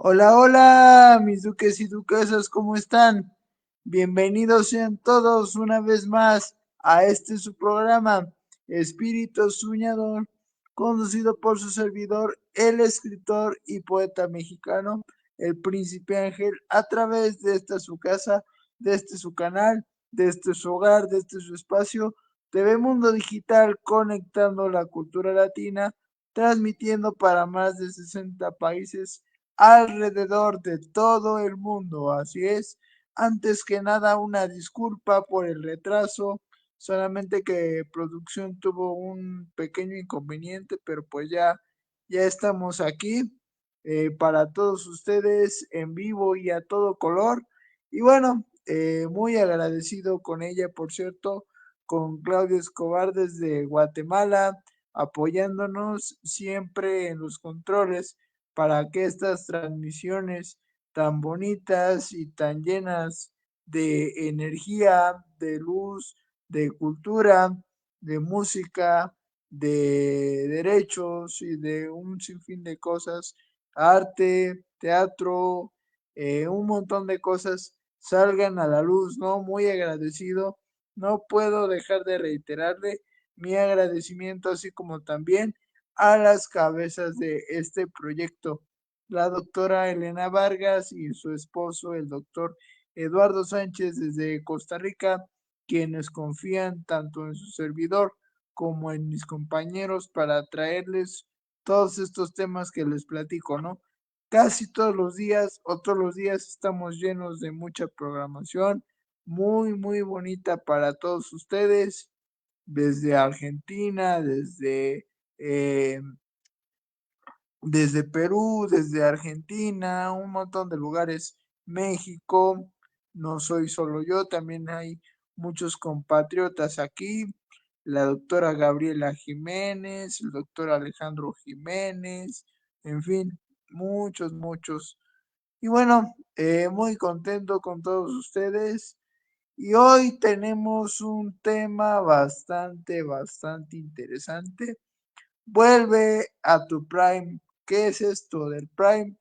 Hola, hola, mis duques y duquesas, ¿cómo están? Bienvenidos sean todos una vez más a este su programa, Espíritu Soñador, conducido por su servidor, el escritor y poeta mexicano, el Príncipe Ángel, a través de esta su casa, de este su canal, de este su hogar, de este su espacio, TV Mundo Digital, conectando la cultura latina, transmitiendo para más de 60 países alrededor de todo el mundo. Así es, antes que nada una disculpa por el retraso, solamente que producción tuvo un pequeño inconveniente, pero pues ya estamos aquí para todos ustedes en vivo y a todo color. Y bueno, muy agradecido con ella, por cierto, con Claudio Escobar desde Guatemala, apoyándonos siempre en los controles para que estas transmisiones tan bonitas y tan llenas de energía, de luz, de cultura, de música, de derechos y de un sinfín de cosas, arte, teatro, un montón de cosas salgan a la luz, ¿no? Muy agradecido. No puedo dejar de reiterarle mi agradecimiento, así como también a las cabezas de este proyecto, la doctora Elena Vargas y su esposo, el doctor Eduardo Sánchez desde Costa Rica, quienes confían tanto en su servidor como en mis compañeros para traerles todos estos temas que les platico, ¿no? Casi todos los días, otros los días estamos llenos de mucha programación, muy, muy bonita para todos ustedes, desde Argentina, eh, desde Perú, desde Argentina, un montón de lugares, México, no soy solo yo, también hay muchos compatriotas aquí, la doctora Gabriela Jiménez, el doctor Alejandro Jiménez, en fin, muchos, muchos. Y bueno, muy contento con todos ustedes. Y hoy tenemos un tema bastante interesante. Vuelve a tu Prime. ¿Qué es esto del Prime?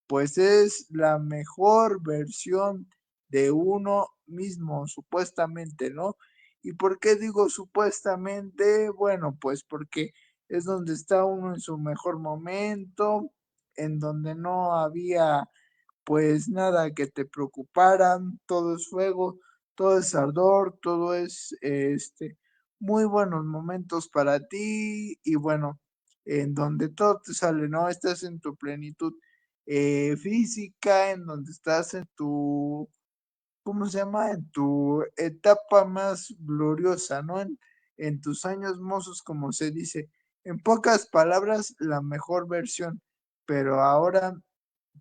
Pues es la mejor versión de uno mismo, supuestamente, ¿no? ¿Y por qué digo supuestamente? Bueno, pues porque es donde está uno en su mejor momento, en donde no había pues nada que te preocupara, todo es fuego, todo es ardor, todo es muy buenos momentos para ti y bueno, en donde todo te sale, ¿no? Estás en tu plenitud física, en donde estás en tu, ¿cómo se llama? En tu etapa más gloriosa, ¿no? En tus años mozos, como se dice. En pocas palabras, la mejor versión. Pero ahora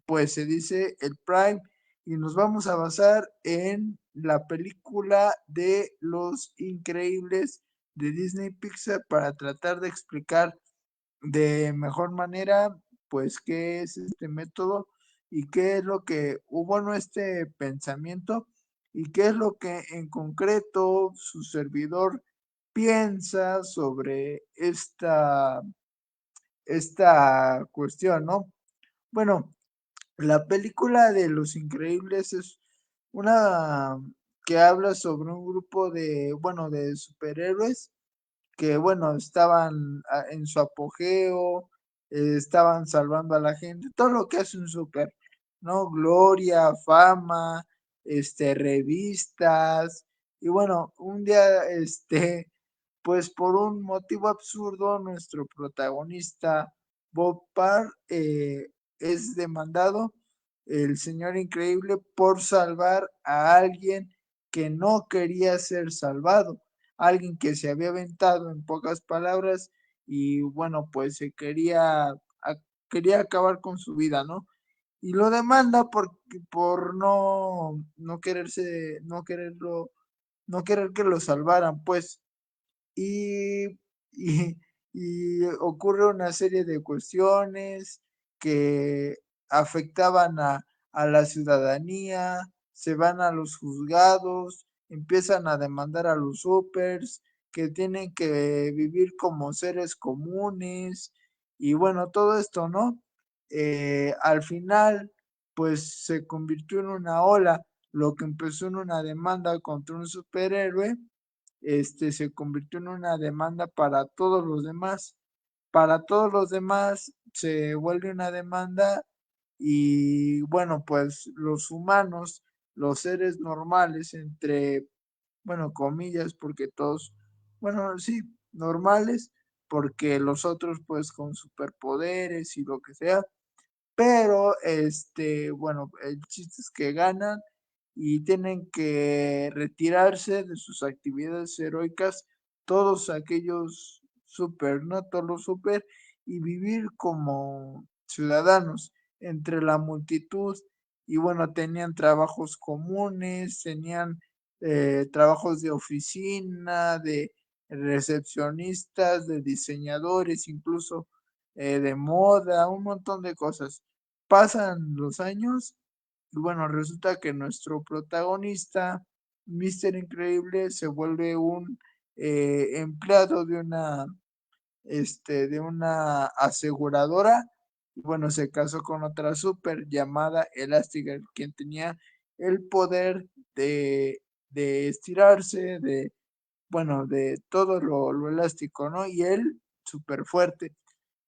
pues se dice el Prime y nos vamos a basar en la película de Los Increíbles de Disney Pixar para tratar de explicar de mejor manera pues qué es este método y qué es lo que hubo en este pensamiento y qué es lo que en concreto su servidor piensa sobre esta cuestión, ¿no? Bueno, la película de Los Increíbles es una que habla sobre un grupo de, bueno, de superhéroes que, bueno, estaban en su apogeo, estaban salvando a la gente, todo lo que hace un super, ¿no? Gloria, fama, revistas, y bueno, un día, pues por un motivo absurdo, nuestro protagonista, Bob Parr, es demandado, el señor increíble, por salvar a alguien que no quería ser salvado, alguien que se había aventado en pocas palabras y bueno, pues quería acabar con su vida, ¿no? Y lo demanda por no quererse, no quererlo, no querer que lo salvaran, pues y, y, y ocurre una serie de cuestiones que afectaban a la ciudadanía, se van a los juzgados, empiezan a demandar a los supers, que tienen que vivir como seres comunes, y bueno, todo esto, ¿no? Al final pues se convirtió en una ola, lo que empezó en una demanda contra un superhéroe, se convirtió en una demanda para todos los demás. Para todos los demás se vuelve una demanda y bueno, pues los humanos, los seres normales, entre, bueno, comillas, porque todos, bueno, sí, normales, porque los otros pues con superpoderes y lo que sea, pero bueno, el chiste es que ganan y tienen que retirarse de sus actividades heroicas todos aquellos super, ¿no? Todos los super y vivir como ciudadanos entre la multitud y bueno, tenían trabajos comunes, tenían trabajos de oficina, de recepcionistas, de diseñadores, incluso de moda, un montón de cosas. Pasan los años y bueno, resulta que nuestro protagonista, Mister Increíble, se vuelve un empleado de una aseguradora. Y bueno, se casó con otra super llamada Elastigirl, quien tenía el poder de estirarse, bueno, de todo lo elástico, ¿no? Y él, súper fuerte,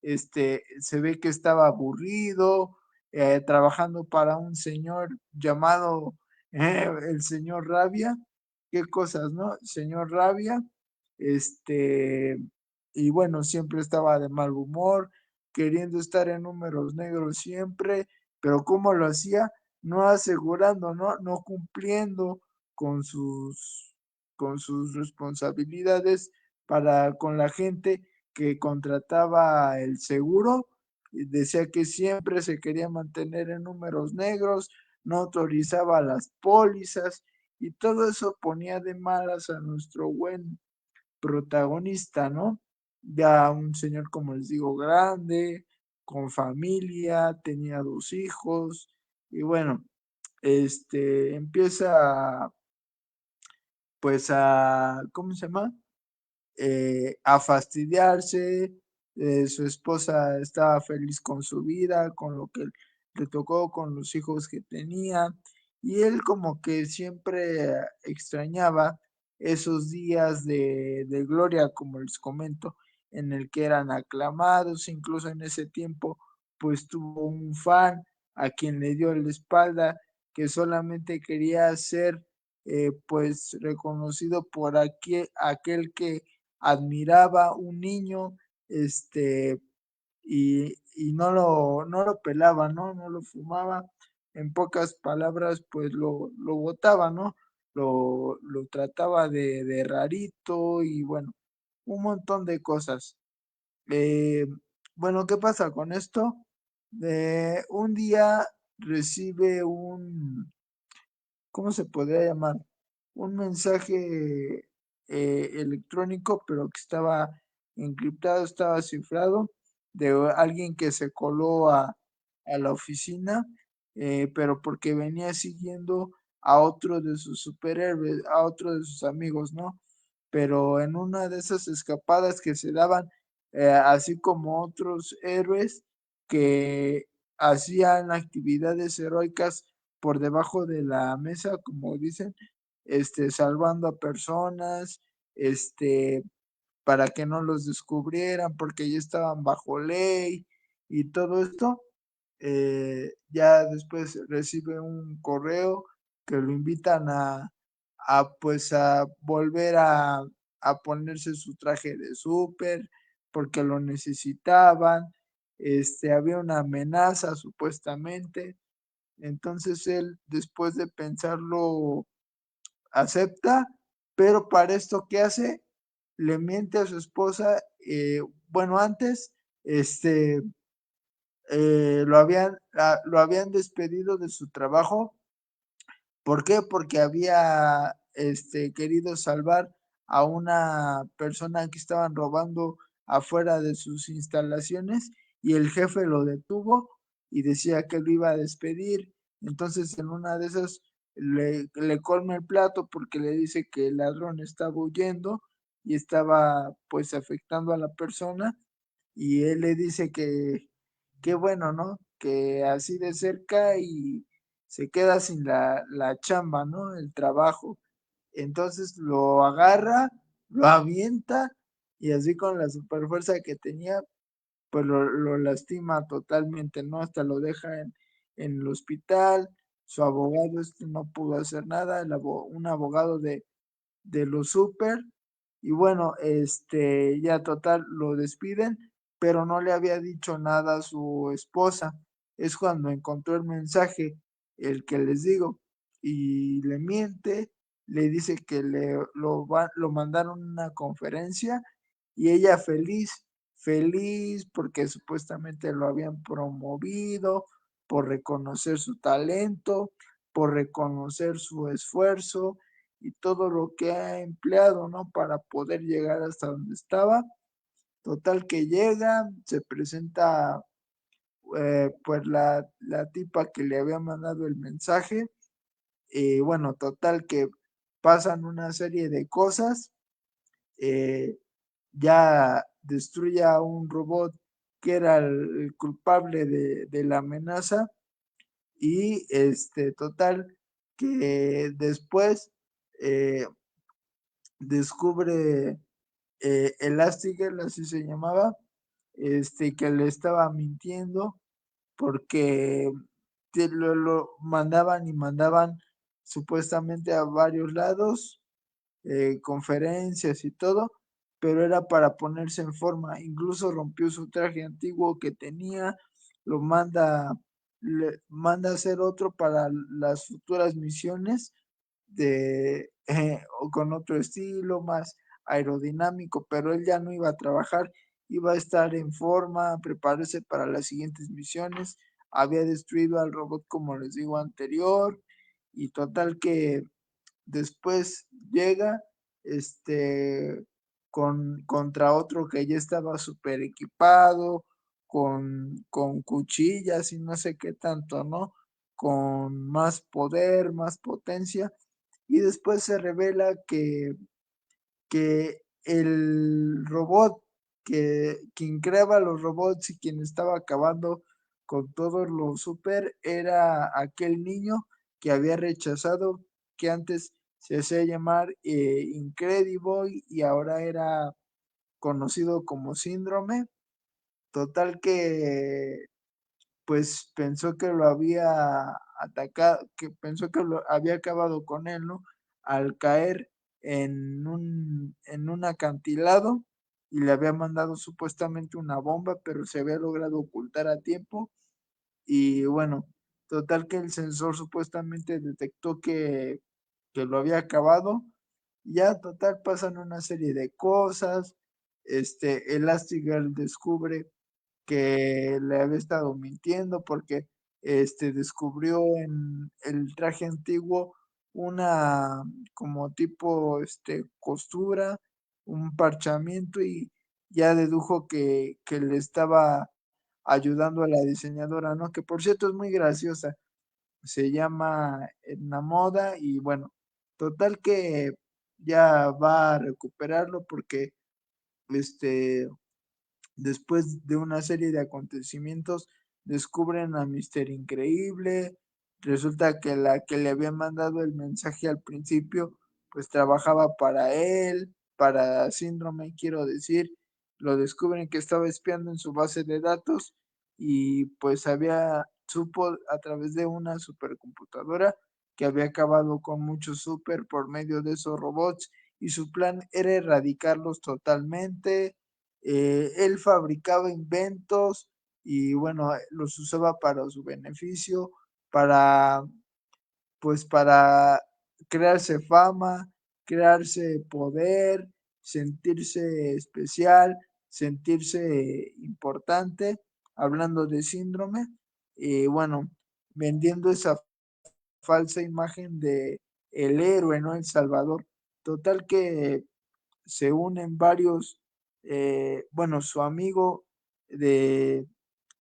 se ve que estaba aburrido, trabajando para un señor llamado el señor Rabia, qué cosas, ¿no? Señor Rabia, este, y bueno, siempre estaba de mal humor, queriendo estar en números negros siempre, pero ¿cómo lo hacía? No asegurando, ¿no? No cumpliendo con con sus responsabilidades para con la gente que contrataba el seguro y decía que siempre se quería mantener en números negros, no autorizaba las pólizas y todo eso ponía de malas a nuestro buen protagonista, ¿no? Ya un señor, como les digo, grande, con familia, tenía dos hijos y bueno, empieza pues ¿cómo se llama? A fastidiarse, su esposa estaba feliz con su vida, con lo que le tocó, con los hijos que tenía, y él como que siempre extrañaba esos días de gloria, como les comento, en el que eran aclamados, incluso en ese tiempo, pues tuvo un fan a quien le dio la espalda, que solamente quería ser pues reconocido por aquel que admiraba un niño, y no lo pelaba, ¿no? No lo fumaba. En pocas palabras, pues lo botaba, ¿no? Lo trataba de rarito y bueno, un montón de cosas. Eh, bueno, ¿qué pasa con esto? Un día recibe ¿cómo se podría llamar? Un mensaje electrónico, pero que estaba encriptado, estaba cifrado, de alguien que se coló a la oficina, pero porque venía siguiendo a otro de sus superhéroes, a otro de sus amigos, ¿no? Pero en una de esas escapadas que se daban, así como otros héroes que hacían actividades heroicas por debajo de la mesa, como dicen, salvando a personas, para que no los descubrieran, porque ya estaban bajo ley y todo esto. Ya después recibe un correo que lo invitan pues a volver a ponerse su traje de súper porque lo necesitaban. Había una amenaza supuestamente, entonces él, después de pensarlo, acepta, pero para esto, ¿qué hace? Le miente a su esposa. Bueno, antes, lo habían despedido de su trabajo. ¿Por qué? Porque había querido salvar a una persona que estaban robando afuera de sus instalaciones y el jefe lo detuvo y decía que lo iba a despedir. Entonces en una de esas le colma el plato porque le dice que el ladrón estaba huyendo y estaba pues afectando a la persona y él le dice que bueno, ¿no? que así de cerca y se queda sin la chamba, ¿no? El trabajo. Entonces lo agarra, lo avienta y así con la super fuerza que tenía, pues lo lastima totalmente, ¿no? Hasta lo deja en el hospital. Su abogado no pudo hacer nada, un abogado de los super. Y bueno, ya total lo despiden, pero no le había dicho nada a su esposa. Es cuando encontró el mensaje, el que les digo, y le miente, le dice que lo mandaron a una conferencia y ella feliz, feliz porque supuestamente lo habían promovido por reconocer su talento, por reconocer su esfuerzo y todo lo que ha empleado, ¿no? Para poder llegar hasta donde estaba. Total que llega, se presenta pues la tipa que le había mandado el mensaje. Y bueno, total que pasan una serie de cosas. eh, ya destruye a un robot que era el culpable de la amenaza y total que después eh, descubre Elastigirl, así se llamaba, que le estaba mintiendo porque lo mandaban y mandaban supuestamente a varios lados, conferencias y todo, pero era para ponerse en forma. Incluso rompió su traje antiguo que tenía, lo le manda a hacer otro para las futuras misiones o con otro estilo, más aerodinámico, pero él ya no iba a trabajar, iba a estar en forma, prepararse para las siguientes misiones. Había destruido al robot, como les digo, anterior, y total que después llega contra otro que ya estaba súper equipado, con cuchillas y no sé qué tanto, ¿no? Con más poder, más potencia. Y después se revela que el robot, quien creaba los robots y quien estaba acabando con todos los super, era aquel niño que había rechazado, que antes se hacía llamar Incrediboy y ahora era conocido como Síndrome. Total que pues pensó que lo había atacado, que pensó que lo había acabado con él, ¿no? Al caer en un acantilado y le había mandado supuestamente una bomba, pero se había logrado ocultar a tiempo. Y bueno, total que el sensor supuestamente detectó que lo había acabado. Ya total pasan una serie de cosas. Elastigirl descubre que le había estado mintiendo porque descubrió en el traje antiguo una como tipo costura, un parchamiento y ya dedujo que le estaba ayudando a la diseñadora, ¿no? Que por cierto es muy graciosa, se llama Edna Moda y bueno, total que ya va a recuperarlo porque este después de una serie de acontecimientos, descubren a Mister Increíble. Resulta que la que le había mandado el mensaje al principio, pues trabajaba para él, para Síndrome, quiero decir. Lo descubren que estaba espiando en su base de datos y pues supo a través de una supercomputadora que había acabado con muchos super por medio de esos robots y su plan era erradicarlos totalmente. Él fabricaba inventos y bueno, los usaba para su beneficio, para para crearse fama, crearse poder, sentirse especial, sentirse importante, hablando de síndrome, y bueno, vendiendo esa falsa imagen de el héroe, ¿no? El Salvador. Total que se unen varios, bueno, su amigo de,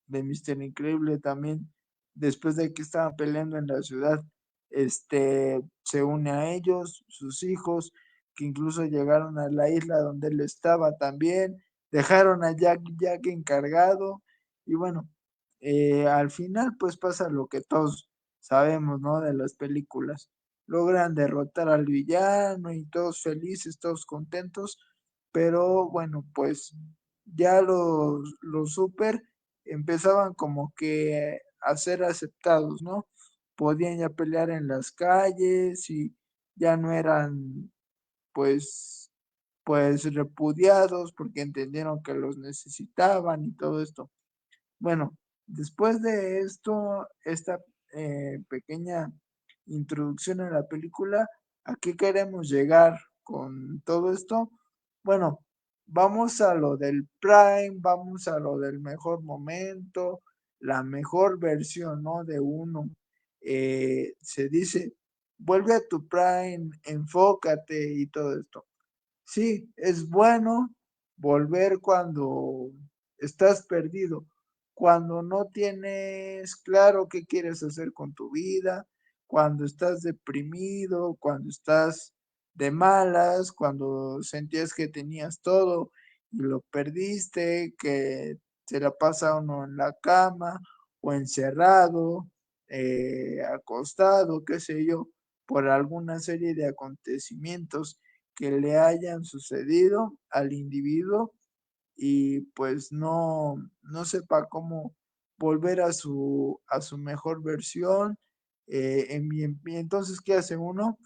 de Mister Increíble también, después de que estaban peleando en la ciudad, se une a ellos, sus hijos, que incluso llegaron a la isla donde él estaba también, dejaron a Jack encargado, y bueno, al final pues pasa lo que todos sabemos, ¿no? De las películas. Logran derrotar al villano y todos felices, todos contentos, pero bueno, pues ya los super empezaban como que a ser aceptados, ¿no? Podían ya pelear en las calles y ya no eran pues repudiados porque entendieron que los necesitaban y todo esto. Bueno, después de esto, esta pequeña introducción a la película, ¿a qué queremos llegar con todo esto? Bueno, vamos a lo del Prime, vamos a lo del mejor momento, la mejor versión, ¿no? De uno. Se dice, vuelve a tu Prime, enfócate y todo esto. Sí, es bueno volver cuando estás perdido, cuando no tienes claro qué quieres hacer con tu vida, cuando estás deprimido, cuando estás de malas, cuando sentías que tenías todo y lo perdiste, que se la pasa uno en la cama o encerrado, acostado, qué sé yo, por alguna serie de acontecimientos que le hayan sucedido al individuo y pues no sepa cómo volver a su mejor versión. Y entonces, ¿qué hace uno?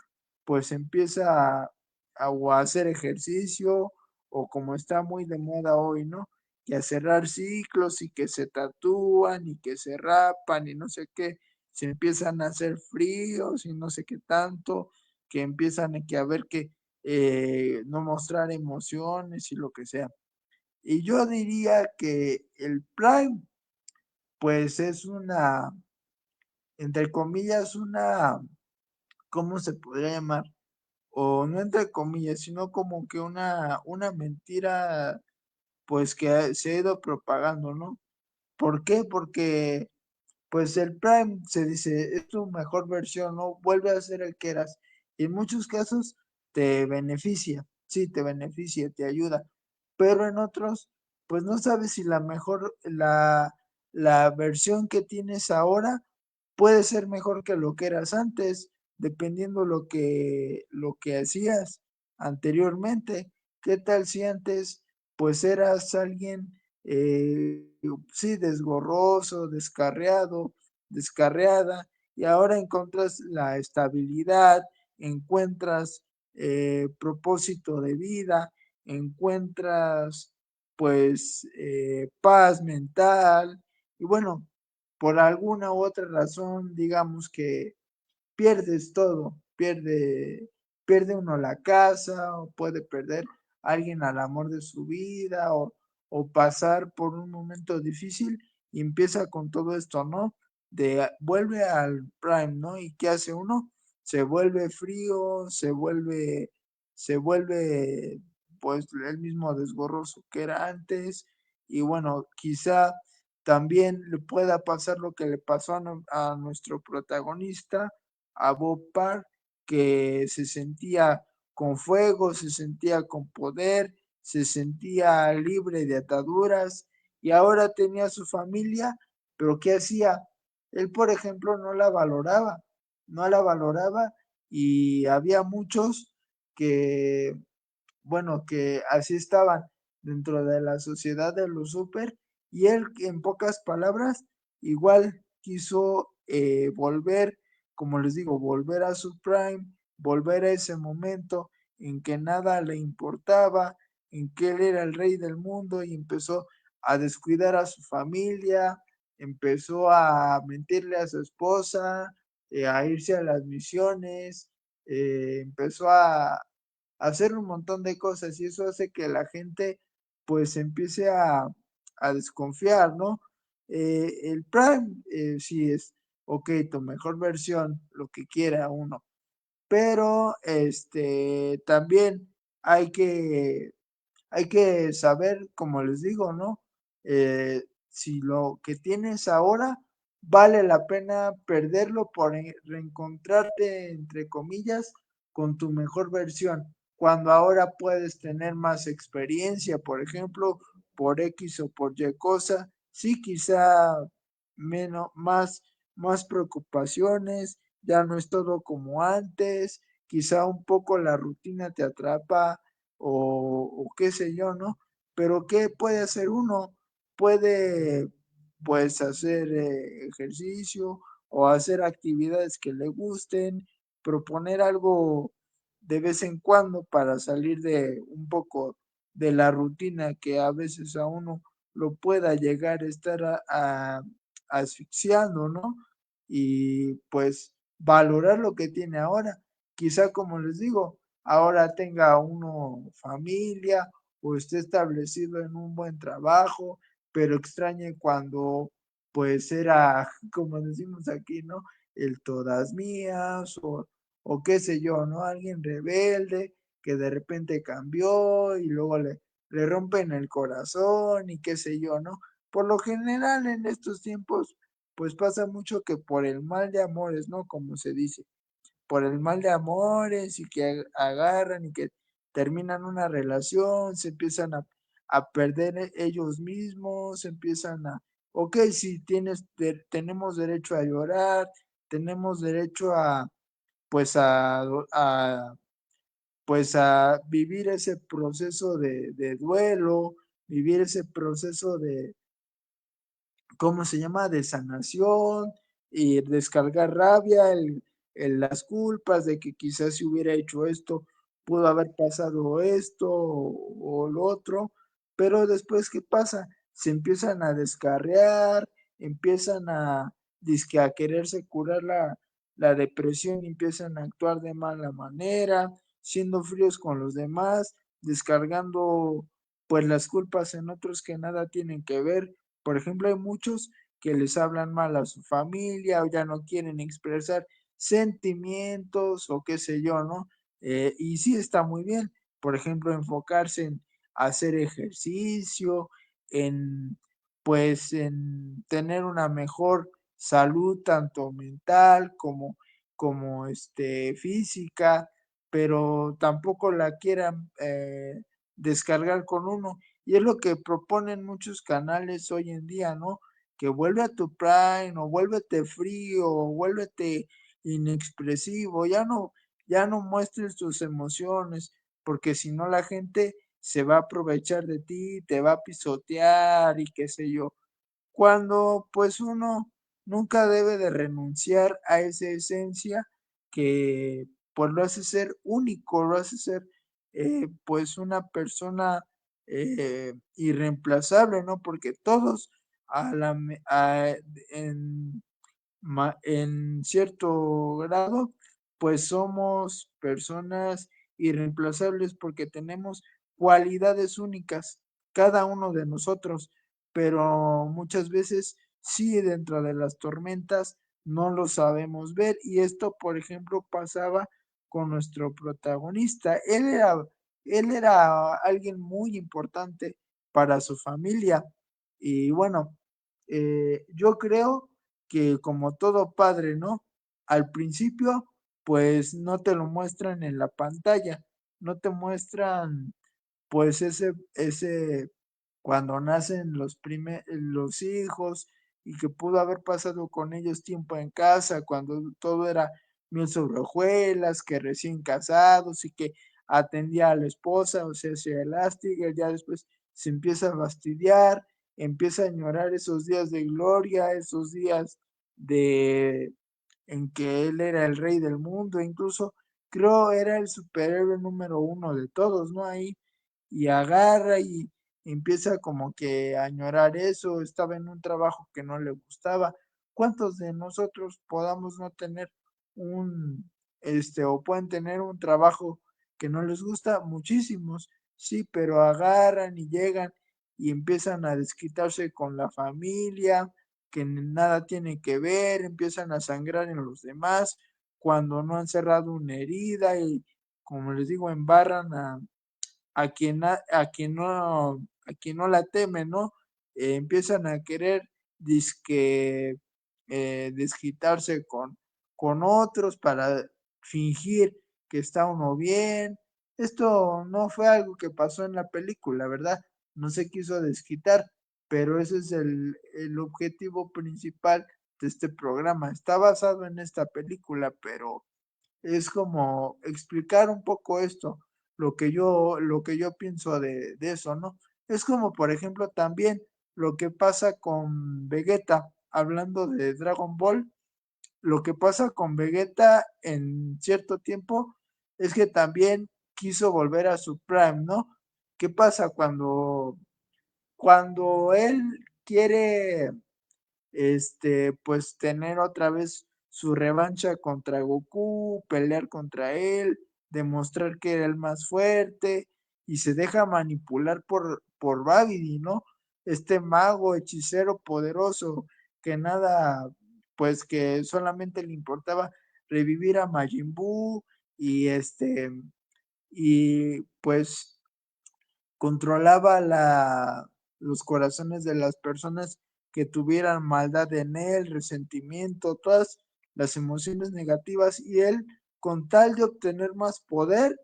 Pues empieza o a hacer ejercicio o como está muy de moda hoy, ¿no? Que a cerrar ciclos y que se tatúan y que se rapan y no sé qué, se empiezan a hacer fríos y no sé qué tanto, que empiezan a que a ver que no mostrar emociones y lo que sea. Y yo diría que el Prime, pues es una, entre comillas, una, ¿cómo se podría llamar? O no entre comillas, sino como que una mentira, pues que se ha ido propagando, ¿no? ¿Por qué? Porque pues el Prime se dice, es tu mejor versión, ¿no? Vuelve a ser el que eras. Y en muchos casos te beneficia, sí, te beneficia, te ayuda, pero en otros, pues no sabes si la versión que tienes ahora puede ser mejor que lo que eras antes, dependiendo lo que hacías anteriormente. ¿Qué tal si antes, pues eras alguien sí, desgorroso, descarriado, descarriada, y ahora encuentras la estabilidad, encuentras propósito de vida, encuentras pues paz mental, y bueno, por alguna u otra razón, digamos que pierdes todo, pierde uno la casa, o puede perder a alguien al amor de su vida, o pasar por un momento difícil y empieza con todo esto, ¿no? Vuelve al Prime, ¿no? ¿Y qué hace uno? Se vuelve frío, se vuelve pues el mismo desgorroso que era antes, y bueno, quizá también le pueda pasar lo que le pasó a nuestro protagonista, a Bob Parr, que se sentía con fuego, se sentía con poder, se sentía libre de ataduras y ahora tenía su familia, pero ¿qué hacía? Él, por ejemplo, no la valoraba y había muchos que bueno, que así estaban dentro de la sociedad de los super, y él, en pocas palabras, igual quiso volver, como les digo, volver a su prime, volver a ese momento en que nada le importaba, en que él era el rey del mundo y empezó a descuidar a su familia, empezó a mentirle a su esposa, a irse a las misiones, empezó hacer un montón de cosas y eso hace que la gente pues empiece a desconfiar, ¿no? El Prime sí es, ok, tu mejor versión, lo que quiera uno, pero también hay que hay que saber, como les digo, ¿no? Si lo que tienes ahora vale la pena perderlo por reencontrarte, entre comillas, con tu mejor versión, cuando ahora puedes tener más experiencia, por ejemplo, por X o por Y cosa, sí, quizá más preocupaciones, ya no es todo como antes, quizá un poco la rutina te atrapa o qué sé yo, ¿no? Pero ¿qué puede hacer uno? Puede pues hacer ejercicio o hacer actividades que le gusten, proponer algo de vez en cuando para salir de un poco de la rutina que a veces a uno lo pueda llegar a estar asfixiando, ¿no? Y pues valorar lo que tiene ahora. Quizá, como les digo, ahora tenga uno familia o esté establecido en un buen trabajo, pero extrañe cuando pues era, como decimos aquí, ¿no? El todas mías o qué sé yo, ¿no? Alguien rebelde que de repente cambió y luego le rompen el corazón y qué sé yo, ¿no? Por lo general en estos tiempos, pues pasa mucho que por el mal de amores, ¿no? Como se dice, por el mal de amores y que agarran y que terminan una relación, se empiezan a perder ellos mismos, empiezan a, ok, sí, tenemos derecho a llorar, tenemos derecho a, pues a pues a vivir ese proceso de duelo, vivir ese proceso de, ¿cómo se llama?, de sanación y descargar rabia, las culpas de que quizás si hubiera hecho esto, pudo haber pasado esto o lo otro, pero después, ¿qué pasa? Se empiezan a descarriar, empiezan dizque a quererse curar la depresión y empiezan a actuar de mala manera, siendo fríos con los demás, descargando pues las culpas en otros que nada tienen que ver. Por ejemplo, hay muchos que les hablan mal a su familia o ya no quieren expresar sentimientos o qué sé yo, ¿no? Y sí está muy bien, por ejemplo, enfocarse en hacer ejercicio, en pues en tener una mejor salud tanto mental como física, pero tampoco la quieran descargar con uno. Y es lo que proponen muchos canales hoy en día, ¿no? Que vuelve a tu prime, o vuélvete frío, o vuélvete inexpresivo, ya no muestres tus emociones, porque si no la gente se va a aprovechar de ti, te va a pisotear y qué sé yo. Cuando pues uno nunca debe de renunciar a esa esencia que pues lo hace ser único, lo hace ser pues una persona irreemplazable, ¿no? Porque todos a la, me- a- en en cierto grado, pues somos personas irreemplazables porque tenemos cualidades únicas, cada uno de nosotros, pero muchas veces sí dentro de las tormentas no lo sabemos ver y esto, por ejemplo, pasaba con nuestro protagonista. Él era alguien muy importante para su familia y bueno, yo creo que como todo padre, ¿no? Al principio, pues no te lo muestran en la pantalla, no te muestran pues cuando nacen los hijos y que pudo haber pasado con ellos tiempo en casa, cuando todo era miel sobre hojuelas, que recién casados y que atendía a la esposa, o sea, se elástica, ya después se empieza a fastidiar, empieza a añorar esos días de gloria, esos días de en que él era el rey del mundo, incluso creo era el superhéroe número uno de todos, ¿no? Ahí y agarra y empieza como que a añorar eso, estaba en un trabajo que no le gustaba. ¿Cuántos de nosotros podamos no tener o pueden tener un trabajo que no les gusta? Muchísimos, sí, pero agarran y llegan y empiezan a desquitarse con la familia, que nada tiene que ver, empiezan a sangrar en los demás cuando no han cerrado una herida y, como les digo, embarran a quien no la teme, ¿no? Empiezan a querer disque, desquitarse con otros para fingir que está uno bien. Esto no fue algo que pasó en la película, ¿verdad? No se quiso desquitar, pero ese es el objetivo principal de este programa. Está basado en esta película, pero es como explicar un poco esto, lo que yo pienso de eso, ¿no? Es como, por ejemplo, también lo que pasa con Vegeta, hablando de Dragon Ball, lo que pasa con Vegeta en cierto tiempo es que también quiso volver a su prime, ¿no? ¿Qué pasa cuando él quiere pues tener otra vez su revancha contra Goku, pelear contra él, demostrar que era el más fuerte y se deja manipular por Babidi, ¿no? Este mago hechicero poderoso que nada, pues que solamente le importaba revivir a Majin Buu y y pues controlaba los corazones de las personas que tuvieran maldad en él, resentimiento, todas las emociones negativas y él, con tal de obtener más poder,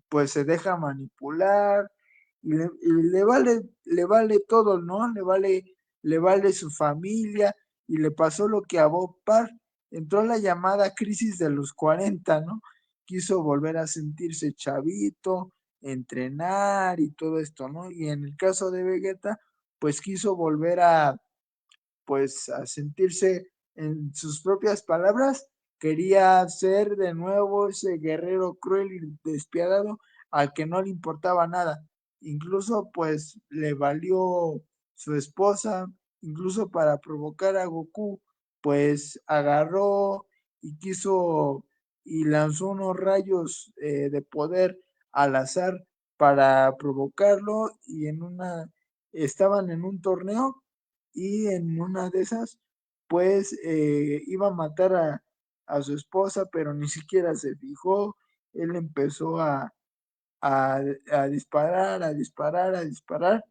pues se deja manipular le vale todo, ¿no? Le vale su familia y le pasó lo que a Bob Parr. Entró la llamada crisis de los 40, ¿no? Quiso volver a sentirse chavito, entrenar y todo esto, ¿no? Y en el caso de Vegeta, pues quiso volver pues a sentirse en sus propias palabras, quería ser de nuevo ese guerrero cruel y despiadado al que no le importaba nada. Incluso pues le valió su esposa, incluso para provocar a Goku, pues agarró y quiso y lanzó unos rayos de poder al azar para provocarlo y estaban en un torneo y en una de esas, pues iba a matar a su esposa, pero ni siquiera se fijó. Él empezó a, a disparar, a disparar, a disparar,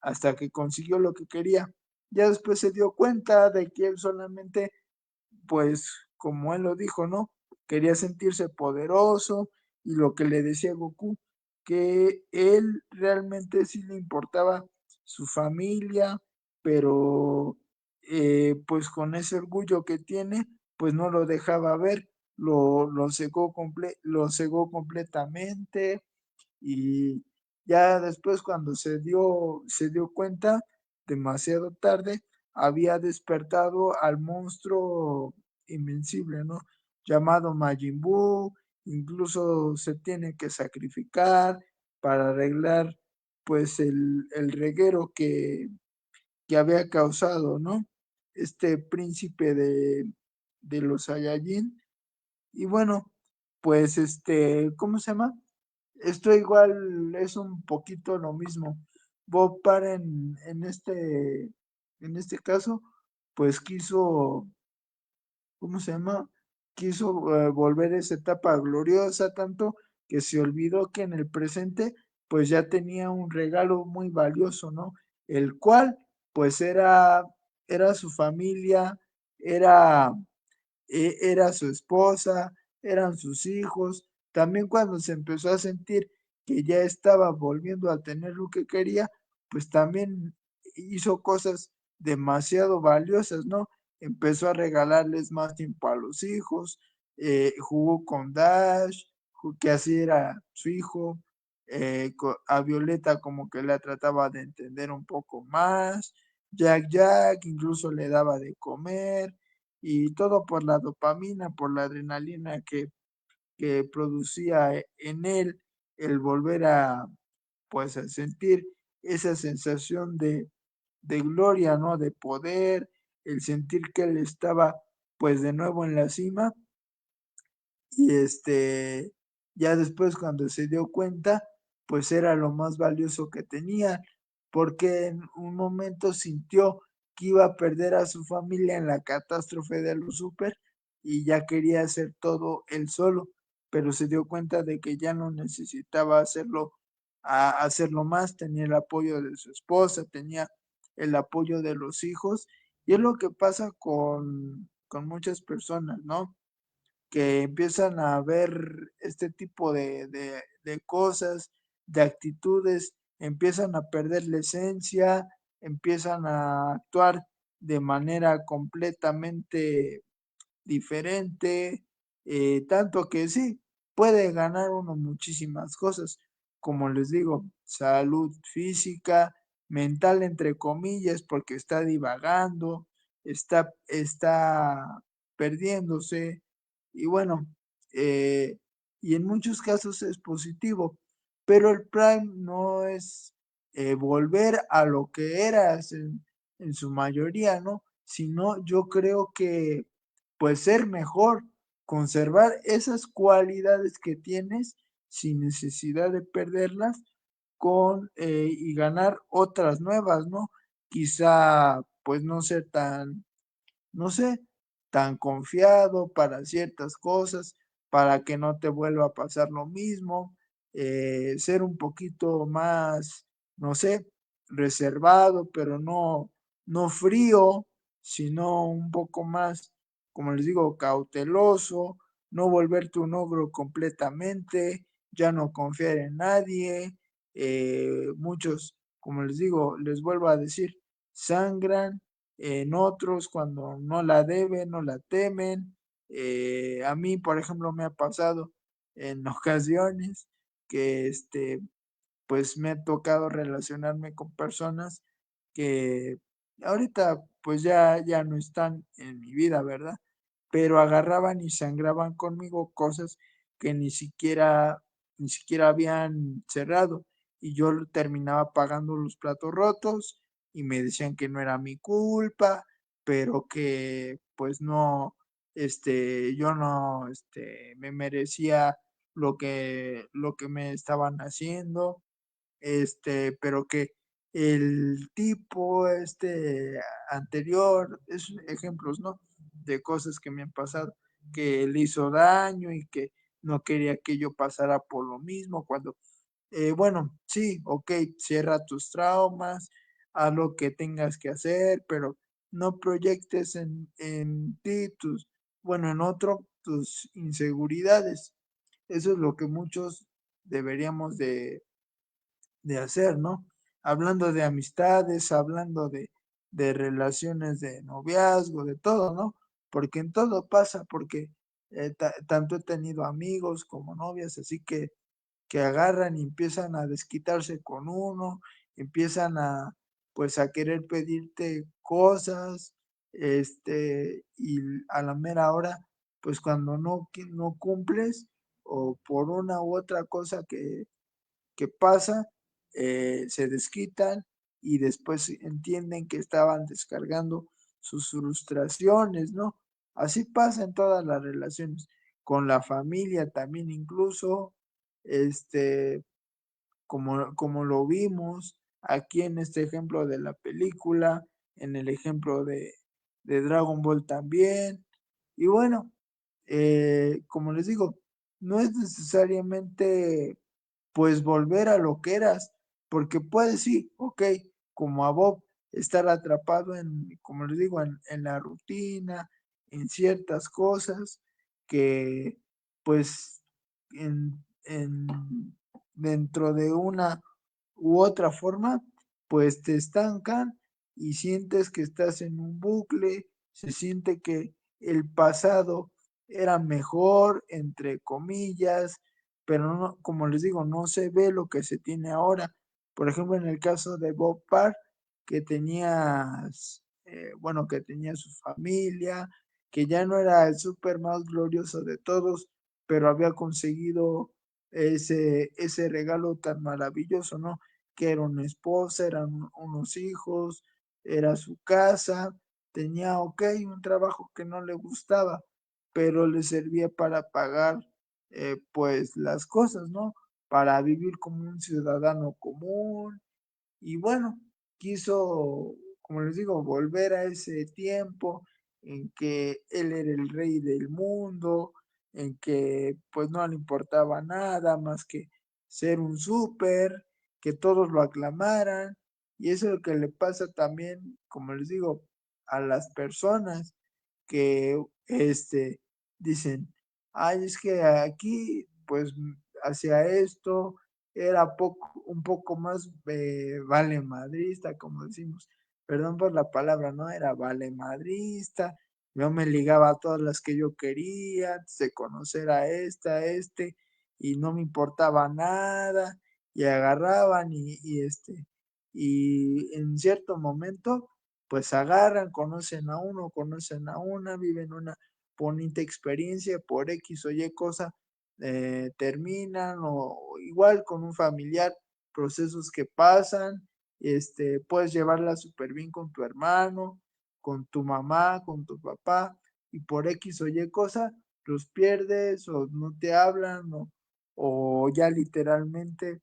hasta que consiguió lo que quería. Ya después se dio cuenta de que él solamente pues como él lo dijo, ¿no? Quería sentirse poderoso y lo que le decía Goku, que él realmente sí le importaba su familia, pero pues con ese orgullo que tiene, pues no lo dejaba ver, lo cegó completamente y ya después cuando se dio cuenta, demasiado tarde, había despertado al monstruo invencible, ¿no? Llamado Majin Buu, incluso se tiene que sacrificar para arreglar pues el reguero que había causado, ¿no? Este príncipe de los Saiyajin. Y bueno, pues ¿cómo se llama? Esto igual es un poquito lo mismo. Bob Parr en este caso, pues quiso, ¿cómo se llama? Quiso volver esa etapa gloriosa tanto que se olvidó que en el presente pues ya tenía un regalo muy valioso, ¿no? El cual pues era su familia, era era su esposa, eran sus hijos. También cuando se empezó a sentir que ya estaba volviendo a tener lo que quería, pues también hizo cosas demasiado valiosas, ¿no? Empezó a regalarles más tiempo a los hijos, jugó con Dash, que así era su hijo, a Violeta como que la trataba de entender un poco más, Jack incluso le daba de comer, y todo por la dopamina, por la adrenalina que producía en él el volver pues a sentir esa sensación de gloria, ¿no? De poder, el sentir que él estaba pues de nuevo en la cima y ya después cuando se dio cuenta, pues era lo más valioso que tenía, porque en un momento sintió que iba a perder a su familia en la catástrofe de los super y ya quería hacer todo él solo, pero se dio cuenta de que ya no necesitaba hacerlo más, tenía el apoyo de su esposa, tenía el apoyo de los hijos, y es lo que pasa con muchas personas, ¿no? Que empiezan a ver este tipo de cosas, de actitudes, empiezan a perder la esencia, empiezan a actuar de manera completamente diferente, tanto que sí, puede ganar uno muchísimas cosas, como les digo, salud física, mental, entre comillas, porque está divagando, está perdiéndose, y bueno, eh, y en muchos casos es positivo, pero el Prime no es volver a lo que eras en su mayoría, ¿no? Sino yo creo que pues ser mejor, conservar esas cualidades que tienes sin necesidad de perderlas y ganar otras nuevas, ¿no? Quizá pues no ser tan, no sé, tan confiado para ciertas cosas, para que no te vuelva a pasar lo mismo, ser un poquito más, no sé, reservado, pero no frío, sino un poco más, como les digo, cauteloso, no volverte un ogro completamente, ya no confiar en nadie. Muchos, como les digo, les vuelvo a decir, sangran en otros cuando no la deben, no la temen. A mí, por ejemplo, me ha pasado en ocasiones que pues me ha tocado relacionarme con personas que ahorita pues ya no están en mi vida, ¿verdad? Pero agarraban y sangraban conmigo cosas que ni siquiera habían cerrado y yo terminaba pagando los platos rotos y me decían que no era mi culpa, pero que pues no, yo no, me merecía lo que me estaban haciendo, pero que el tipo anterior, es ejemplos, ¿no? De cosas que me han pasado, que le hizo daño y que no quería que yo pasara por lo mismo, cuando, bueno, sí, ok, cierra tus traumas, haz lo que tengas que hacer, pero no proyectes en ti bueno, en otro, tus inseguridades. Eso es lo que muchos deberíamos de hacer, ¿no? Hablando de amistades, hablando de relaciones de noviazgo, de todo, ¿no? Porque en todo pasa, porque tanto he tenido amigos como novias, así que agarran y empiezan a desquitarse con uno, empiezan pues a querer pedirte cosas, y a la mera hora, pues cuando no cumples o por una u otra cosa que pasa, se desquitan y después entienden que estaban descargando sus frustraciones, ¿no? Así pasa en todas las relaciones, con la familia también incluso, este, como lo vimos aquí en este ejemplo de la película, en el ejemplo de Dragon Ball también. Y bueno, como les digo, no es necesariamente pues volver a lo que eras, porque puedes sí, ok, como a Bob, estar atrapado como les digo, en la rutina, en ciertas cosas que pues dentro de una u otra forma, pues te estancan y sientes que estás en un bucle, se siente que el pasado era mejor, entre comillas, pero no, como les digo, no se ve lo que se tiene ahora. Por ejemplo, en el caso de Bob Parr, que bueno, que tenía su familia, que ya no era el súper más glorioso de todos, pero había conseguido ese regalo tan maravilloso, ¿no? Que era una esposa, eran unos hijos, era su casa, tenía, ok, un trabajo que no le gustaba, pero le servía para pagar pues las cosas, ¿no? Para vivir como un ciudadano común. Y bueno, quiso, como les digo, volver a ese tiempo en que él era el rey del mundo, en que pues no le importaba nada más que ser un súper, que todos lo aclamaran. Y eso es lo que le pasa también, como les digo, a las personas que dicen, ay, es que aquí, pues, hacia esto era un poco más vale madrista, como decimos. perdón por la palabra, ¿no? Era valemadrista, yo me ligaba a todas las que yo quería, antes de conocer a esta, a este, y no me importaba nada, y agarraban y en cierto momento, pues agarran, conocen a uno, conocen a una, viven una bonita experiencia por X o Y cosa, terminan, o igual con un familiar, procesos que pasan, puedes llevarla súper bien con tu hermano, con tu mamá, con tu papá, y por X o Y cosa, los pierdes o no te hablan o ya literalmente,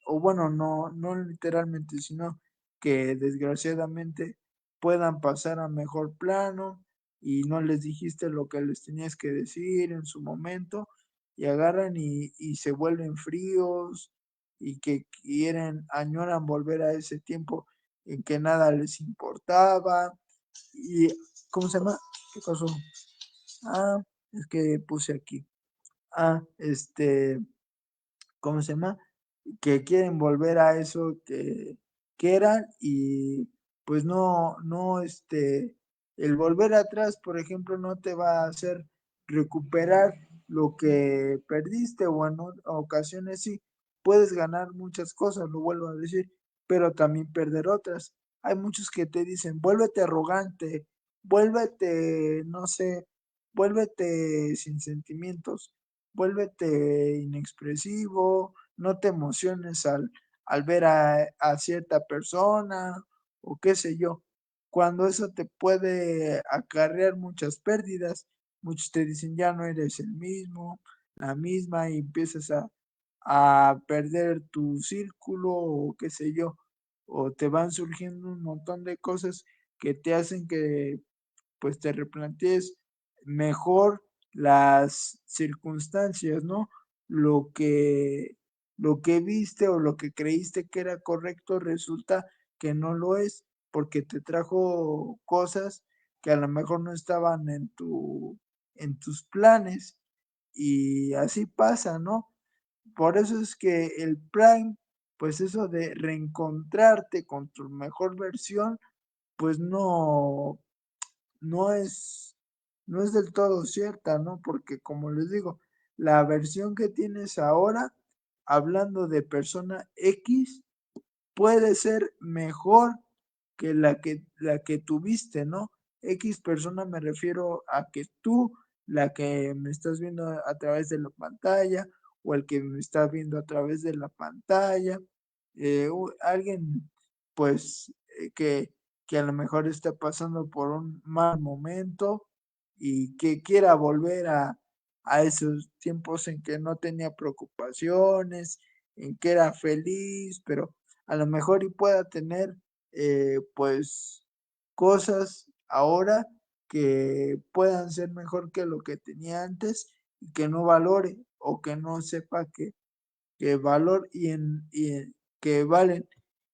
o bueno, no literalmente, sino que desgraciadamente puedan pasar a mejor plano y no les dijiste lo que les tenías que decir en su momento y agarran y se vuelven fríos y que quieren, añoran volver a ese tiempo en que nada les importaba. Y, ¿cómo se llama? ¿Qué pasó? Ah, es que puse aquí. Ah, ¿cómo se llama? Que quieren volver a eso que eran y pues no, el volver atrás, por ejemplo, no te va a hacer recuperar lo que perdiste o en ocasiones sí, puedes ganar muchas cosas, lo vuelvo a decir, pero también perder otras. Hay muchos que te dicen, vuélvete arrogante, vuélvete, no sé, vuélvete sin sentimientos, vuélvete inexpresivo, no te emociones al ver a cierta persona o qué sé yo. Cuando eso te puede acarrear muchas pérdidas, muchos te dicen ya no eres el mismo, la misma y empiezas a perder tu círculo o qué sé yo, o te van surgiendo un montón de cosas que te hacen que pues te replantees mejor las circunstancias, ¿no? Lo que, lo que viste o lo que creíste que era correcto resulta que no lo es, porque te trajo cosas que a lo mejor no estaban en tus planes y así pasa, ¿no? Por eso es que el Prime, pues eso de reencontrarte con tu mejor versión, pues no es, no es del todo cierta, ¿no? Porque como les digo, la versión que tienes ahora, hablando de persona X, puede ser mejor que la que tuviste, ¿no? X persona me refiero a que tú, la que me estás viendo a través de la pantalla, o el que me está viendo a través de la pantalla, alguien, pues, que a lo mejor está pasando por un mal momento y que quiera volver a esos tiempos en que no tenía preocupaciones, en que era feliz, pero a lo mejor y pueda tener pues cosas ahora que puedan ser mejor que lo que tenía antes y que no valore o que no sepa que valor que valen.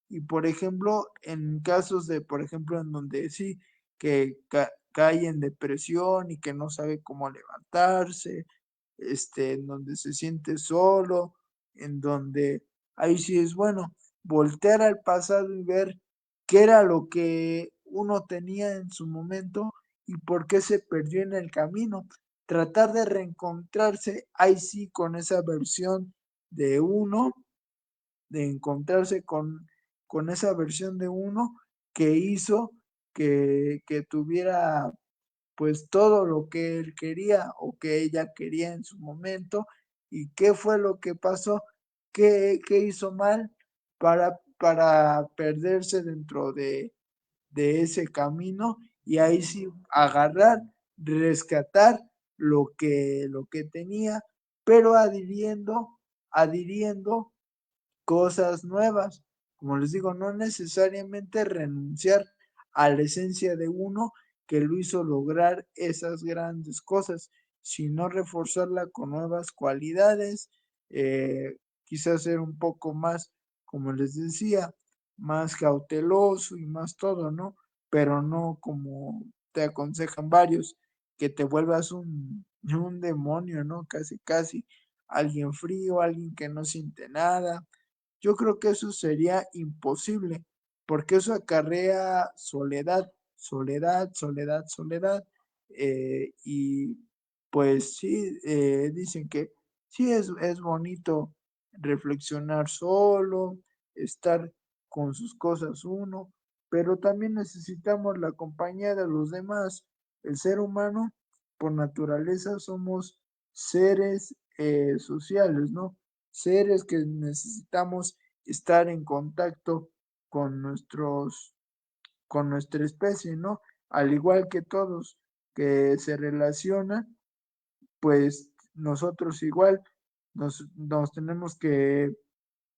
Y por ejemplo, en casos de, por ejemplo, en donde sí, que cae en depresión y que no sabe cómo levantarse, en donde se siente solo, en donde ahí sí es bueno voltear al pasado y ver qué era lo que uno tenía en su momento y por qué se perdió en el camino. Tratar de reencontrarse ahí sí con esa versión de uno, de encontrarse con esa versión de uno que hizo que tuviera pues todo lo que él quería o que ella quería en su momento y qué fue lo que pasó, qué hizo mal para perderse dentro de ese camino y ahí sí agarrar, rescatar lo que tenía, pero adhiriendo cosas nuevas. Como les digo, no necesariamente renunciar a la esencia de uno que lo hizo lograr esas grandes cosas, sino reforzarla con nuevas cualidades, quizás ser un poco más, como les decía, más cauteloso y más todo, ¿no? Pero no como te aconsejan varios, que te vuelvas un demonio, ¿no? Casi, casi, alguien frío, alguien que no siente nada, yo creo que eso sería imposible, porque eso acarrea soledad, soledad, soledad, soledad, y pues sí, dicen que sí es bonito reflexionar solo, estar con sus cosas uno, pero también necesitamos la compañía de los demás. El ser humano, por naturaleza, somos seres sociales, ¿no? Seres que necesitamos estar en contacto con con nuestra especie, ¿no? Al igual que todos que se relacionan, pues nosotros igual nos tenemos que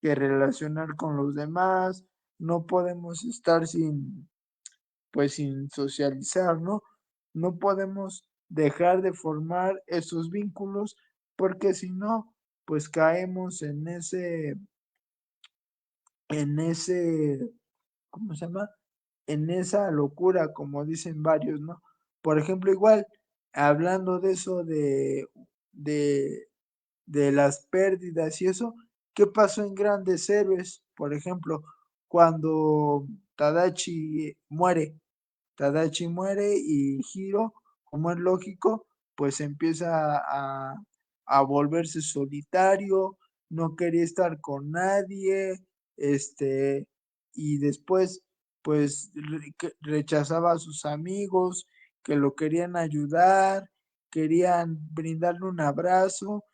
relacionar con los demás, no podemos estar pues sin socializar, ¿no? No podemos dejar de formar esos vínculos porque si no, pues caemos en ese, ¿cómo se llama? En esa locura, como dicen varios, ¿no? Por ejemplo, igual, hablando de eso de, de las pérdidas y eso, ¿qué pasó en Grandes Héroes? Por ejemplo, cuando Tadachi muere y Hiro, como es lógico, pues empieza a volverse solitario, no quería estar con nadie, este, y después pues rechazaba a sus amigos que lo querían ayudar, querían brindarle un abrazo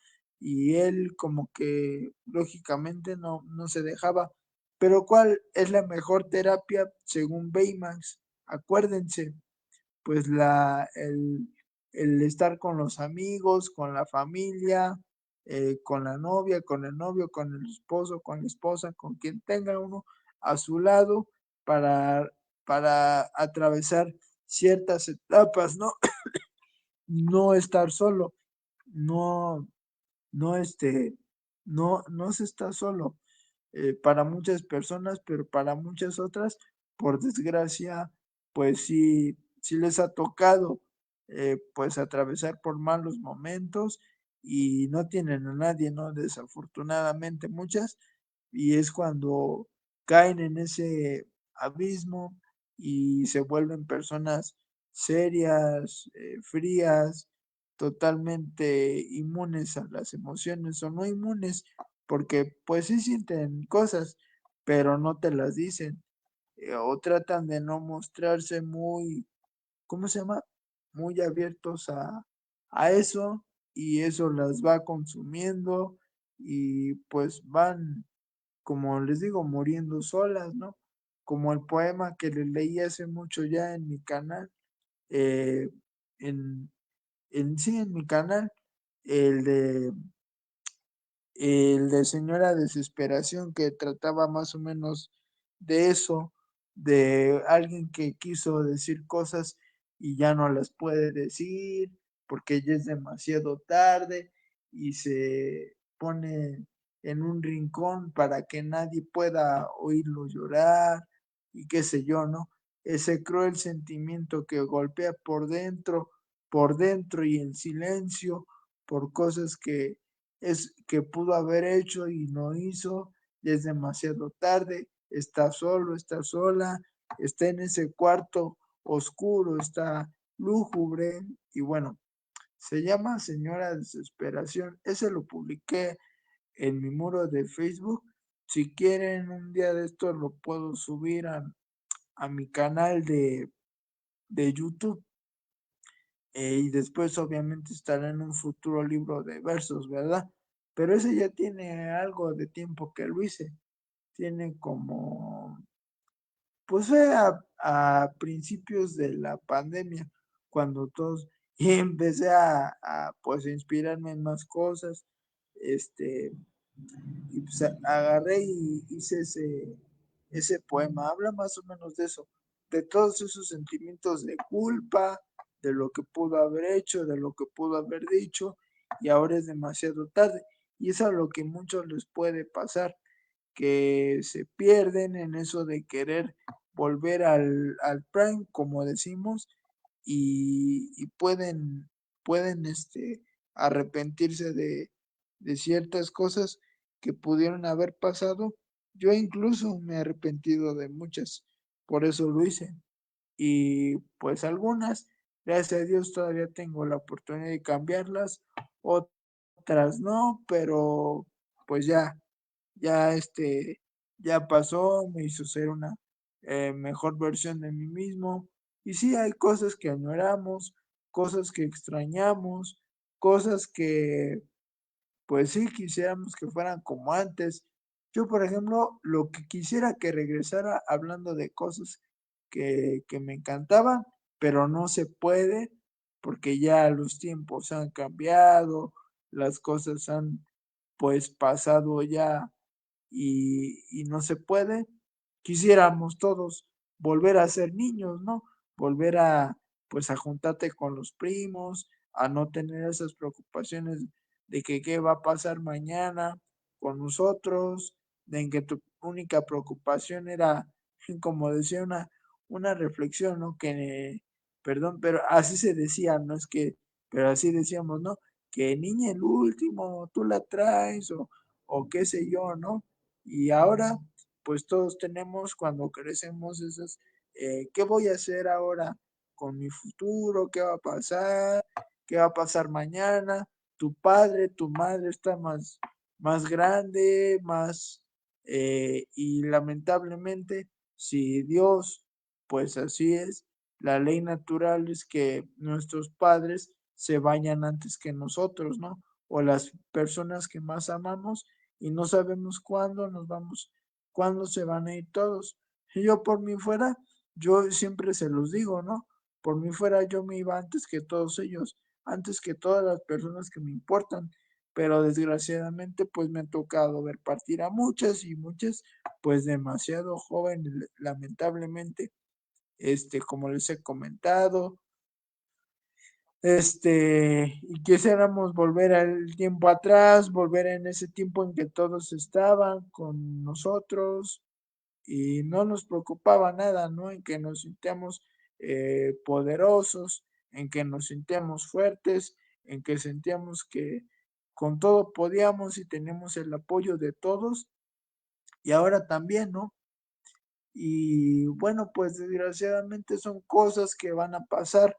y él como que lógicamente no se dejaba. Pero ¿cuál es la mejor terapia según Baymax? Acuérdense, pues el estar con los amigos, con la familia, con la novia, con el novio, con el esposo, con la esposa, con quien tenga uno a su lado para, para atravesar ciertas etapas, ¿no? No estar solo, no, no, no se está solo para muchas personas, pero para muchas otras, por desgracia, pues sí les ha tocado pues atravesar por malos momentos y no tienen a nadie, ¿no? Desafortunadamente muchas, y es cuando caen en ese abismo y se vuelven personas serias, frías, totalmente inmunes a las emociones o no inmunes, porque pues sí sienten cosas, pero no te las dicen, o tratan de no mostrarse muy, ¿cómo se llama? Muy abiertos a eso y eso las va consumiendo y pues van, como les digo, muriendo solas, ¿no? Como el poema que les leí hace mucho ya en mi canal, eh, en, sí, en mi canal, el de el de Señora Desesperación, que trataba más o menos de eso, de alguien que quiso decir cosas y ya no las puede decir porque ya es demasiado tarde y se pone en un rincón para que nadie pueda oírlo llorar y qué sé yo, ¿no? Ese cruel sentimiento que golpea por dentro y en silencio por cosas es que pudo haber hecho y no hizo, ya es demasiado tarde, está solo, está sola, está en ese cuarto oscuro, está lúgubre y bueno, se llama Señora Desesperación. Ese lo publiqué en mi muro de Facebook. Si quieren, un día de esto lo puedo subir a mi canal de YouTube. Y después obviamente estará en un futuro libro de versos, ¿verdad? Pero ese ya tiene algo de tiempo que lo hice. Tiene como, pues fue a principios de la pandemia, cuando todos, y empecé pues a inspirarme en más cosas, este, y pues agarré y hice ese poema. Habla más o menos de eso, de todos esos sentimientos de culpa, de lo que pudo haber hecho, de lo que pudo haber dicho, y ahora es demasiado tarde. Y es a lo que muchos les puede pasar, que se pierden en eso de querer volver al prime, como decimos, y pueden arrepentirse de ciertas cosas que pudieron haber pasado. Yo incluso me he arrepentido de muchas, por eso lo hice. Y pues algunas, gracias a Dios, todavía tengo la oportunidad de cambiarlas, otras no, pero pues ya pasó, me hizo ser una mejor versión de mí mismo. Y sí, hay cosas que añoramos, cosas que extrañamos, cosas que pues sí quisiéramos que fueran como antes. Yo, por ejemplo, lo que quisiera que regresara hablando de cosas que me encantaban, pero no se puede porque ya los tiempos han cambiado, las cosas han pues pasado ya y no se puede. Quisiéramos todos volver a ser niños, ¿no? Volver pues a juntarte con los primos, a no tener esas preocupaciones de que qué va a pasar mañana con nosotros, de en que tu única preocupación era, como decía una reflexión, ¿no? Perdón, pero así se decía, no es que, pero así decíamos, ¿no? Que niña el último, tú la traes o qué sé yo, ¿no? Y ahora, pues todos tenemos cuando crecemos esas, ¿qué voy a hacer ahora con mi futuro? ¿Qué va a pasar? ¿Qué va a pasar mañana? Tu padre, tu madre está más grande, y lamentablemente, si Dios, pues así es, la ley natural es que nuestros padres se vayan antes que nosotros, ¿no? O las personas que más amamos y no sabemos cuándo nos vamos, cuándo se van a ir todos. Y yo por mí fuera, yo siempre se los digo, ¿no? Por mí fuera yo me iba antes que todos ellos, antes que todas las personas que me importan, pero desgraciadamente pues me ha tocado ver partir a muchas y muchas pues demasiado jóvenes, lamentablemente, como les he comentado, y quisiéramos volver al tiempo atrás, volver en ese tiempo en que todos estaban con nosotros y no nos preocupaba nada, ¿no? En que nos sintamos poderosos, en que nos sentíamos fuertes, en que sentíamos que con todo podíamos y tenemos el apoyo de todos y ahora también, ¿no? Y bueno, pues desgraciadamente son cosas que van a pasar,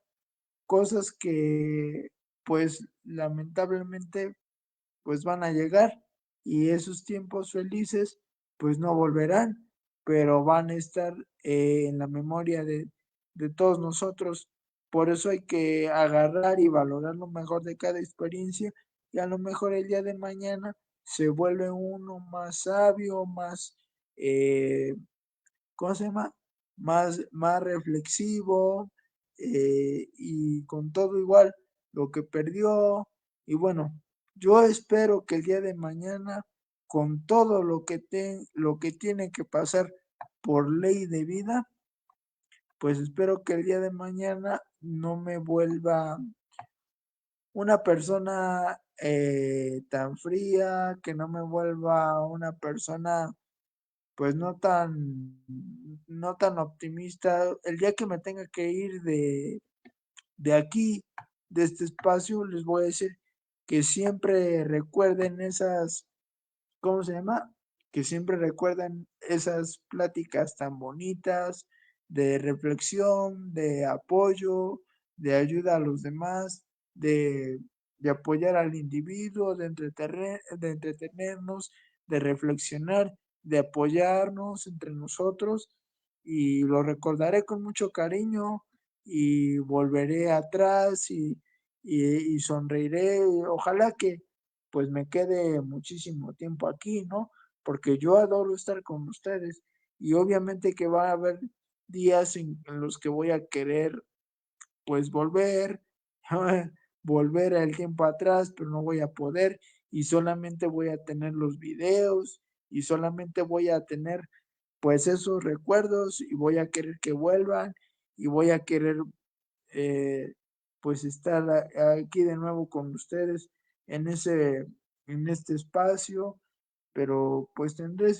cosas que pues lamentablemente pues van a llegar y esos tiempos felices pues no volverán, pero van a estar en la memoria de todos nosotros. Por eso hay que agarrar y valorar lo mejor de cada experiencia y a lo mejor el día de mañana se vuelve uno más sabio, eh, ¿cómo se llama? Más reflexivo y con todo igual lo que perdió. Y bueno, yo espero que el día de mañana, con todo lo que tiene que pasar por ley de vida, pues espero que el día de mañana no me vuelva una persona tan fría, que no me vuelva una persona pues no tan optimista. El día que me tenga que ir de aquí, de este espacio, les voy a decir que siempre recuerden esas, ¿cómo se llama? Que siempre recuerden esas pláticas tan bonitas de reflexión, de apoyo, de ayuda a los demás, de, de apoyar al individuo, de entretenernos, de reflexionar, de apoyarnos entre nosotros y lo recordaré con mucho cariño y volveré atrás y sonreiré. Ojalá que pues me quede muchísimo tiempo aquí, ¿no? Porque yo adoro estar con ustedes y obviamente que va a haber días en los que voy a querer pues volver, volver al tiempo atrás, pero no voy a poder y solamente voy a tener los videos y solamente voy a tener pues esos recuerdos y voy a querer que vuelvan y voy a querer eh, pues estar aquí de nuevo con ustedes en en este espacio, pero pues tendré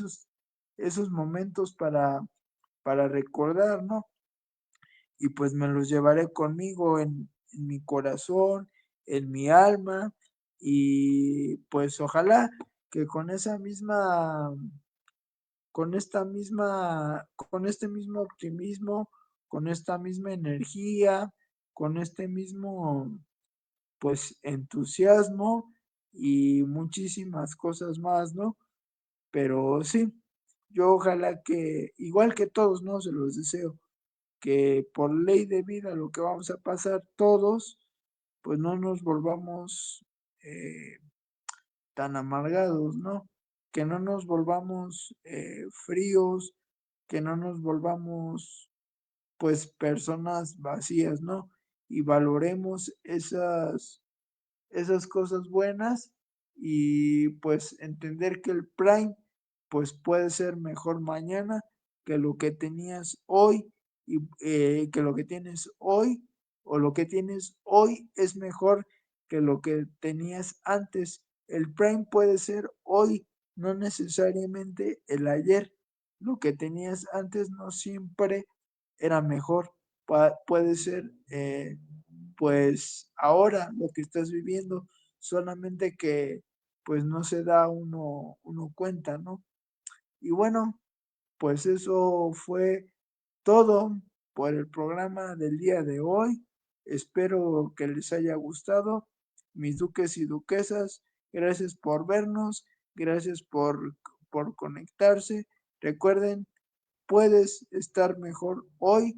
esos momentos para recordar, ¿no? Y pues me los llevaré conmigo en mi corazón, en mi alma, y pues ojalá que con esa misma con este mismo optimismo, con esta misma energía, con este mismo, pues, entusiasmo y muchísimas cosas más, ¿no? Pero sí, yo ojalá que, igual que todos, ¿no? Se los deseo, que por ley de vida lo que vamos a pasar todos, pues no nos volvamos tan amargados, ¿no? Que no nos volvamos fríos, que no nos volvamos pues personas vacías, ¿no? Y valoremos esas cosas buenas y pues entender que el Prime pues puede ser mejor mañana que lo que tenías hoy y que lo que tienes hoy o lo que tienes hoy es mejor que lo que tenías antes. El Prime puede ser hoy, no necesariamente el ayer. Lo que tenías antes no siempre era mejor. Puede ser pues ahora lo que estás viviendo, solamente que pues no se da uno cuenta, ¿no? Y bueno, pues eso fue todo por el programa del día de hoy. Espero que les haya gustado, mis duques y duquesas. Gracias por vernos, gracias por conectarse. Recuerden, puedes estar mejor hoy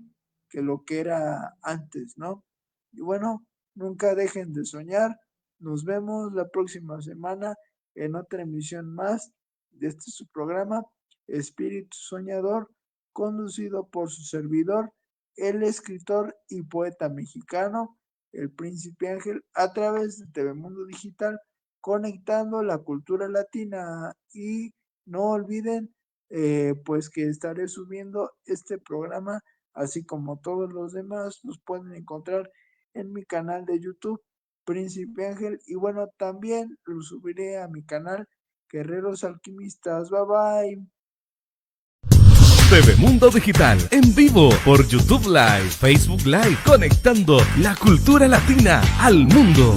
que lo que era antes, ¿no? Y bueno, nunca dejen de soñar. Nos vemos la próxima semana en otra emisión más de este su programa, Espíritu Soñador, conducido por su servidor, el escritor y poeta mexicano, el Príncipe Ángel, a través de TV Mundo Digital, conectando la cultura latina. Y no olviden pues que estaré subiendo este programa, así como todos los demás, los pueden encontrar en mi canal de YouTube, Príncipe Ángel, y bueno, también lo subiré a mi canal, Guerreros Alquimistas. Bye bye. TV Mundo Digital, en vivo por YouTube Live, Facebook Live, conectando la cultura latina al mundo.